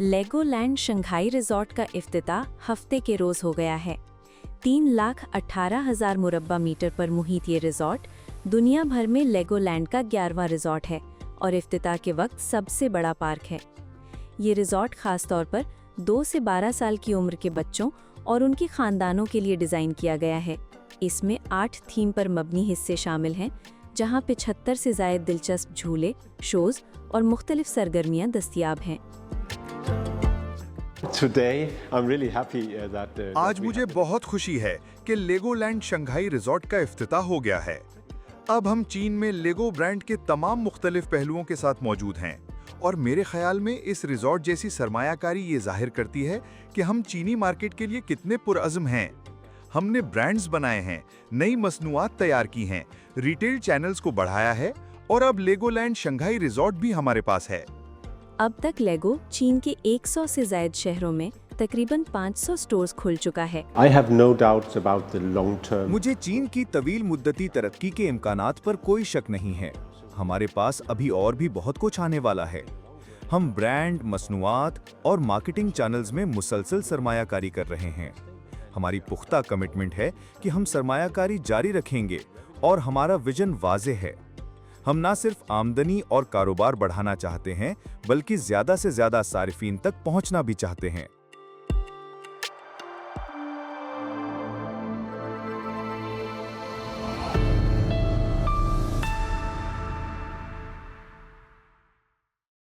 Legoland Shanghai resort का इफ्तिताह हफ्ते के रोज हो गया है। 3,18,000 मुरब्बा मीटर पर मुहित ये रिजॉर्ट दुनिया भर में लेगोलैंड का 11वां रिजॉर्ट है और इफ्तिताह के वक्त सबसे बड़ा पार्क है। ये रिजॉर्ट खास तौर पर 2 से 12 साल की उम्र के बच्चों और उनके खानदानों के लिए डिज़ाइन किया गया है। इसमें 8 थीम पर मबनी हिस्से शामिल हैं, जहां 75 से ज़ायद दिलचस्प झूले, शोज़ और मुख्तलिफ सरगर्मियां दस्तियाब हैं। आज मुझे बहुत खुशी है कि लेगोलैंड शंघाई रिजॉर्ट का इफ्तिताह हो गया है। अब हम चीन में लेगो ब्रांड के तमाम मुख्तलिफ पहलुओं के साथ मौजूद हैं और मेरे ख्याल में इस रिजॉर्ट जैसी सरमायाकारी ये जाहिर करती है कि हम चीनी मार्केट के लिए कितने पुरअज़्म हैं। हमने ब्रांड्स बनाए हैं, नई मसनूआत तैयार की हैं, रिटेल चैनल्स को बढ़ाया है और अब लेगोलैंड शंघाई रिजॉर्ट भी हमारे पास है। अब तक लेगो चीन के 100 से ज़ायद शहरों में तकरीबन 500 स्टोर्स खुल चुका है। मुझे चीन की तवील मुद्दती तरक्की के इम्कानात पर कोई शक नहीं है। हमारे पास अभी और भी बहुत कुछ आने वाला है। हम ब्रांड, मसनूआत और मार्केटिंग चैनल्स में मुसलसल सरमायाकारी कर रहे हैं। हमारी पुख्ता कमिटमेंट है कि हम सरमायाकारी जारी रखेंगे और हमारा विजन वाज़ेह है। हम ना सिर्फ आमदनी और कारोबार बढ़ाना चाहते हैं, बल्कि ज़्यादा से ज़्यादा सारिफीन तक पहुंचना भी चाहते हैं।